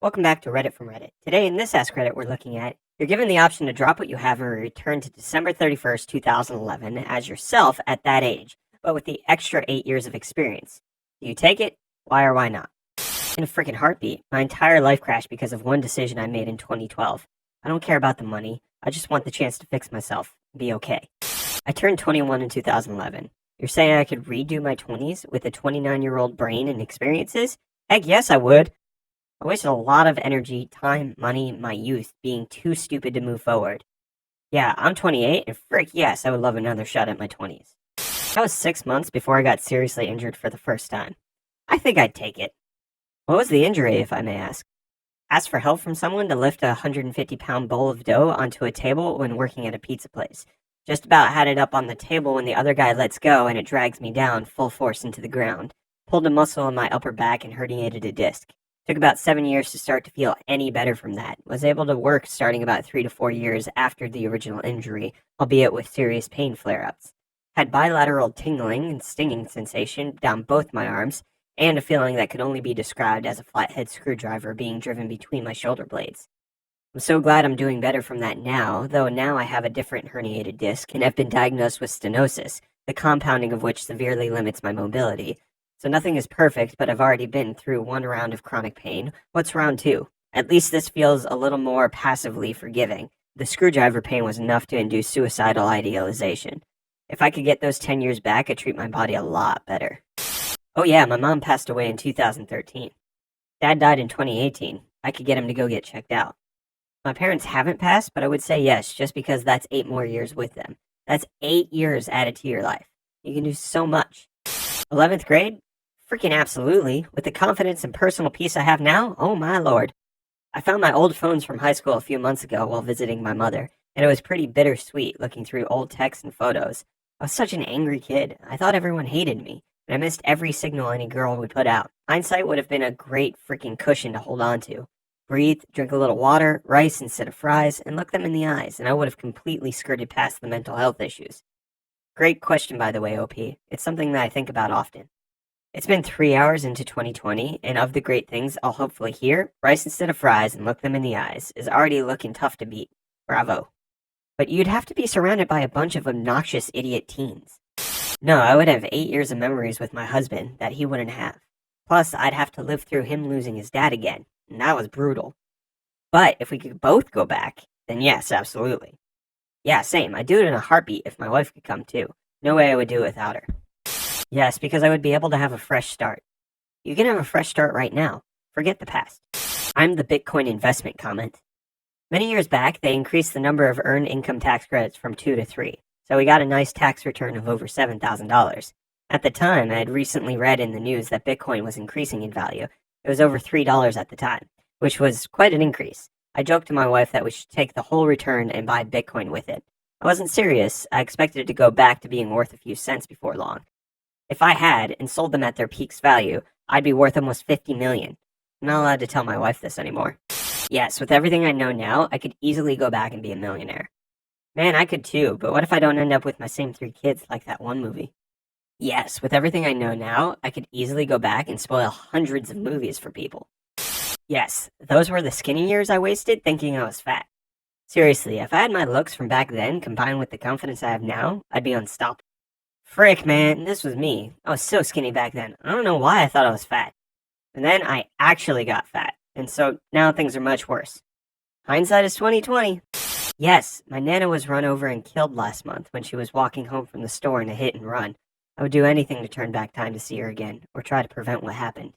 Welcome back to Reddit from Reddit. Today in this AskReddit we're looking at, you're given the option to drop what you have and return to December 31st, 2011 as yourself at that age, but with the extra 8 years of experience. Do you take it? Why or why not? In a freaking heartbeat, my entire life crashed because of one decision I made in 2012. I don't care about the money, I just want the chance to fix myself and be okay. I turned 21 in 2011. You're saying I could redo my 20s with a 29-year-old brain and experiences? Heck yes, I would. I wasted a lot of energy, time, money, my youth being too stupid to move forward. Yeah, I'm 28, and frick yes, I would love another shot at my 20s. That was 6 months before I got seriously injured for the first time. I think I'd take it. What was the injury, if I may ask? Asked for help from someone to lift a 150-pound bowl of dough onto a table when working at a pizza place. Just about had it up on the table when the other guy lets go and it drags me down full force into the ground. Pulled a muscle in my upper back and herniated a disc. Took about 7 years to start to feel any better from that. Was able to work starting about 3 to 4 years after the original injury, albeit with serious pain flare-ups. Had bilateral tingling and stinging sensation down both my arms, and a feeling that could only be described as a flathead screwdriver being driven between my shoulder blades. I'm so glad I'm doing better from that now, though now I have a different herniated disc and have been diagnosed with stenosis, the compounding of which severely limits my mobility. So nothing is perfect, but I've already been through one round of chronic pain. What's round two? At least this feels a little more passively forgiving. The screwdriver pain was enough to induce suicidal idealization. If I could get those 10 years back, I'd treat my body a lot better. Oh yeah, my mom passed away in 2013. Dad died in 2018. I could get him to go get checked out. My parents haven't passed, but I would say yes, just because that's 8 more years with them. That's 8 years added to your life. You can do so much. 11th grade? Freaking absolutely. With the confidence and personal peace I have now, oh my lord. I found my old phones from high school a few months ago while visiting my mother, and it was pretty bittersweet looking through old texts and photos. I was such an angry kid. I thought everyone hated me, and I missed every signal any girl would put out. Hindsight would have been a great freaking cushion to hold on to. Breathe, drink a little water, rice instead of fries, and look them in the eyes, and I would have completely skirted past the mental health issues. Great question, by the way, OP. It's something that I think about often. It's been 3 hours into 2020, and of the great things I'll hopefully hear, rice instead of fries and look them in the eyes is already looking tough to beat. Bravo. But you'd have to be surrounded by a bunch of obnoxious idiot teens. No, I would have 8 years of memories with my husband that he wouldn't have. Plus, I'd have to live through him losing his dad again, and that was brutal. But if we could both go back, then yes, absolutely. Yeah, same. I'd do it in a heartbeat if my wife could come too. No way I would do it without her. Yes, because I would be able to have a fresh start. You can have a fresh start right now. Forget the past. I'm the Bitcoin investment comment. Many years back, they increased the number of earned income tax credits from 2 to 3, so we got a nice tax return of over $7,000. At the time, I had recently read in the news that Bitcoin was increasing in value. It was over $3 at the time, which was quite an increase. I joked to my wife that we should take the whole return and buy Bitcoin with it. I wasn't serious. I expected it to go back to being worth a few cents before long. If I had and sold them at their peak's value, I'd be worth almost $50 million. I'm not allowed to tell my wife this anymore. Yes, with everything I know now, I could easily go back and be a millionaire. Man, I could too, but what if I don't end up with my same 3 kids like that one movie? Yes, with everything I know now, I could easily go back and spoil hundreds of movies for people. Yes, those were the skinny years I wasted thinking I was fat. Seriously, if I had my looks from back then combined with the confidence I have now, I'd be unstoppable. Frick, man, this was me. I was so skinny back then. I don't know why I thought I was fat. And then I actually got fat, and so now things are much worse. Hindsight is 20/20. Yes, my Nana was run over and killed last month when she was walking home from the store in a hit and run. I would do anything to turn back time to see her again, or try to prevent what happened.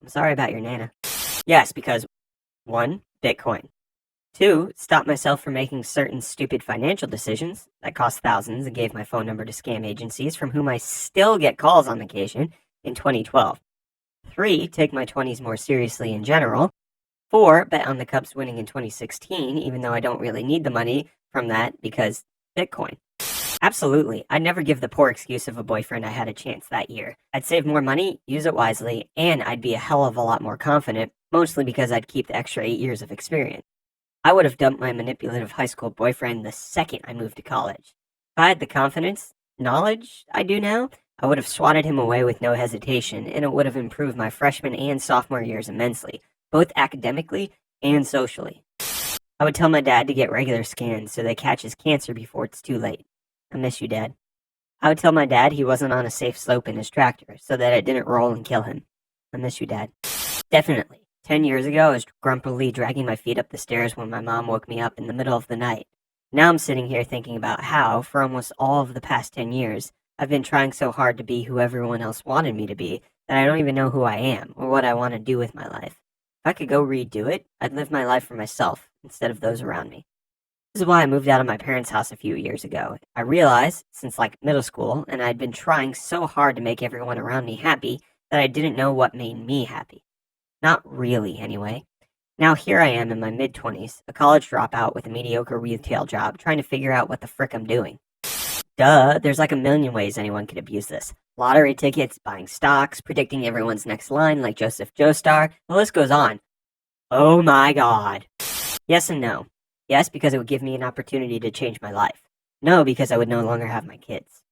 I'm sorry about your Nana. Yes, because 1. Bitcoin. 2. Stop myself from making certain stupid financial decisions that cost thousands and gave my phone number to scam agencies from whom I still get calls on occasion in 2012. 3. Take my 20s more seriously in general. 4. Bet on the Cubs winning in 2016, even though I don't really need the money from that because Bitcoin. Absolutely. I'd never give the poor excuse of a boyfriend I had a chance that year. I'd save more money, use it wisely, and I'd be a hell of a lot more confident, mostly because I'd keep the extra 8 years of experience. I would have dumped my manipulative high school boyfriend the second I moved to college. If I had the confidence, knowledge I do now, I would have swatted him away with no hesitation, and it would have improved my freshman and sophomore years immensely, both academically and socially. I would tell my dad to get regular scans so they catch his cancer before it's too late. I miss you, Dad. I would tell my dad he wasn't on a safe slope in his tractor so that it didn't roll and kill him. I miss you, Dad. Definitely. 10 years ago, I was grumpily dragging my feet up the stairs when my mom woke me up in the middle of the night. Now I'm sitting here thinking about how, for almost all of the past 10 years, I've been trying so hard to be who everyone else wanted me to be that I don't even know who I am or what I want to do with my life. If I could go redo it, I'd live my life for myself instead of those around me. This is why I moved out of my parents' house a few years ago. I realized, since middle school, and I'd been trying so hard to make everyone around me happy, that I didn't know what made me happy. Not really, anyway. Now here I am in my mid-20s, a college dropout with a mediocre retail job, trying to figure out what the frick I'm doing. Duh, there's a million ways anyone could abuse this. Lottery tickets, buying stocks, predicting everyone's next line like Joseph Joestar, the list goes on. Oh my god. Yes and no. Yes, because it would give me an opportunity to change my life. No, because I would no longer have my kids.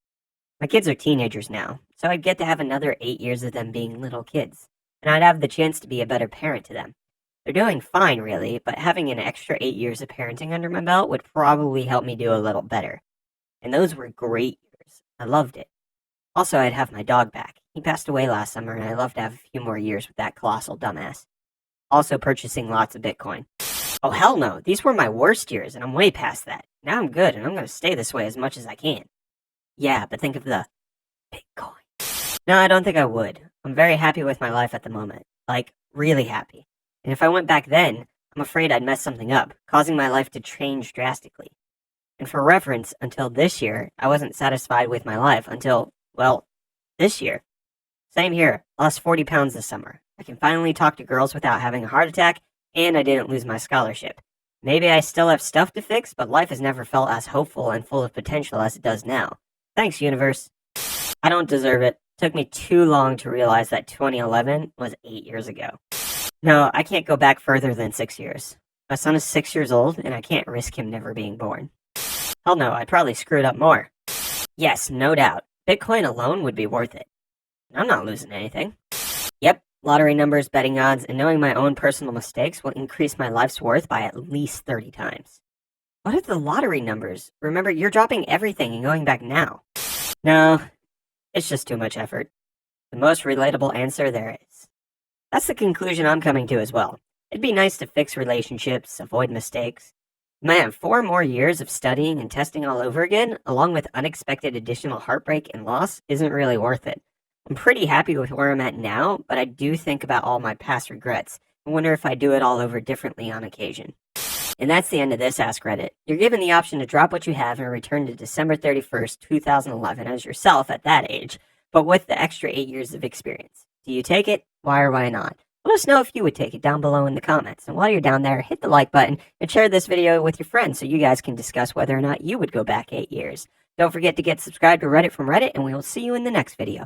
My kids are teenagers now, so I'd get to have another 8 years of them being little kids, and I'd have the chance to be a better parent to them. They're doing fine, really, but having an extra 8 years of parenting under my belt would probably help me do a little better. And those were great years. I loved it. Also, I'd have my dog back. He passed away last summer, and I'd love to have a few more years with that colossal dumbass. Also, purchasing lots of Bitcoin. Oh, hell no. These were my worst years, and I'm way past that. Now I'm good, and I'm going to stay this way as much as I can. Yeah, but think of the Bitcoin. No, I don't think I would. I'm very happy with my life at the moment. Really happy. And if I went back then, I'm afraid I'd mess something up, causing my life to change drastically. And for reference, until this year, I wasn't satisfied with my life until, this year. Same here. Lost 40 pounds this summer. I can finally talk to girls without having a heart attack, and I didn't lose my scholarship. Maybe I still have stuff to fix, but life has never felt as hopeful and full of potential as it does now. Thanks, universe. I don't deserve it. It took me too long to realize that 2011 was 8 years ago. No, I can't go back further than 6 years. My son is 6 years old, and I can't risk him never being born. Hell no, I'd probably screw it up more. Yes, no doubt. Bitcoin alone would be worth it. I'm not losing anything. Yep, lottery numbers, betting odds, and knowing my own personal mistakes will increase my life's worth by at least 30 times. What are the lottery numbers? Remember, you're dropping everything and going back now. No, it's just too much effort. The most relatable answer there is. That's the conclusion I'm coming to as well. It'd be nice to fix relationships, avoid mistakes. Man, 4 more years of studying and testing all over again, along with unexpected additional heartbreak and loss, isn't really worth it. I'm pretty happy with where I'm at now, but I do think about all my past regrets and wonder if I'd do it all over differently on occasion. And that's the end of this Ask Reddit. You're given the option to drop what you have and return to December 31st, 2011 as yourself at that age, but with the extra 8 years of experience. Do you take it? Why or why not? Let us know if you would take it down below in the comments. And while you're down there, hit the like button and share this video with your friends so you guys can discuss whether or not you would go back 8 years. Don't forget to get subscribed to Reddit from Reddit, and we will see you in the next video.